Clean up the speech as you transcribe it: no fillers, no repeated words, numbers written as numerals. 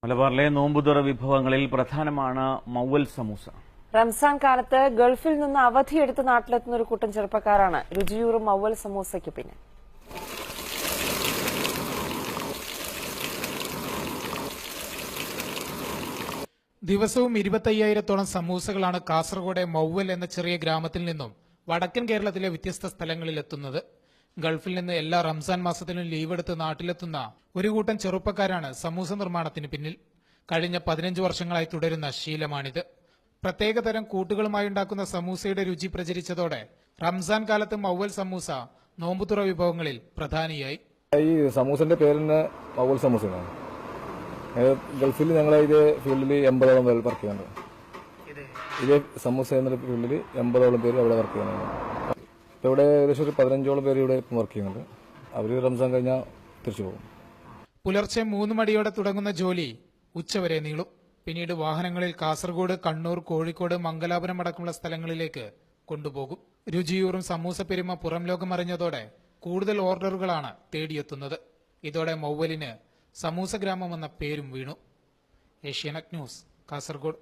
മലബാറിലെ നോമ്പുതുറ വിഭവങ്ങളിൽ പ്രധാനമാണ് മൗവൽ സമൂസ. റംസാൻ കാലത്ത് ഗൾഫിൽ നിന്ന് അവധിയെടുത്ത് നാട്ടിലെത്തുന്ന ഒരു കൂട്ടം ചെറുപ്പക്കാരാണ് രുചിയൂറും മൗവൽ സമൂസയ്ക്ക് പിന്നിൽ. ദിവസവും 25,000-ഓളം സമൂസകളാണ് കാസർഗോഡ് മൗവൽ എന്ന ചെറിയ ഗ്രാമത്തിൽ നിന്നും വടക്കൻ കേരളത്തിലെ വ്യത്യസ്ത സ്ഥലങ്ങളിൽ എത്തുന്നത്. ഗൾഫിൽ നിന്ന് എല്ലാ റംസാൻ മാസത്തിലും ലീവെടുത്ത് നാട്ടിലെത്തുന്ന ഒരു കൂട്ടം ചെറുപ്പക്കാരാണ് സമൂസ നിർമ്മാണത്തിന് പിന്നിൽ. കഴിഞ്ഞ 15 വർഷങ്ങളായി തുടരുന്ന ശീലമാണിത്. പ്രത്യേകതരം കൂട്ടുകളുമായി ഉണ്ടാക്കുന്ന സമൂസയുടെ രുചി പ്രചരിച്ചതോടെ റംസാൻ കാലത്ത് മൗവൽ സമൂസ നോമ്പുതുറ വിഭവങ്ങളിൽ പ്രധാനിയായി. ഈ സമൂസന്റെ പേരിന് മൗവൽ സമൂസയാണ്. ഗൾഫിൽ ഞങ്ങളെ ഇതേ ഫീൽഡിൽ 80ഓളം പേര് വർക്ക് ചെയ്യുന്നുണ്ട്. ഇതേ സമൂസ എന്ന ഫീൽഡിൽ 80ഓളം പേര് അവിടെ വർക്ക് ചെയ്യുന്നുണ്ട്. ഇപ്പോൾ ഇവിടെ ഏകദേശം ഒരു 15ഓളം പേര് ഇവിടെ വർക്ക് ചെയ്യുന്നുണ്ട്. അവർ റംസാൻ കഴിഞ്ഞാൽ തിരിച്ചു പോകും. പുലർച്ചെ 3 മണിയോടെ തുടങ്ങുന്ന ജോലി ഉച്ചവരെ നീളും. പിന്നീട് വാഹനങ്ങളിൽ കാസർഗോഡ്, കണ്ണൂർ, കോഴിക്കോട്, മംഗലാപുരം അടക്കമുള്ള സ്ഥലങ്ങളിലേക്ക് കൊണ്ടുപോകും. രുചിയൂറും സമൂസ പെരുമ പുറം ലോകം അറിഞ്ഞതോടെ കൂടുതൽ ഓർഡറുകളാണ് തേടിയെത്തുന്നത്. ഇതോടെ മൗവലിന് സമൂസ ഗ്രാമം എന്ന പേരും വീണു. ഏഷ്യാനെറ്റ് ന്യൂസ്, കാസർഗോഡ്.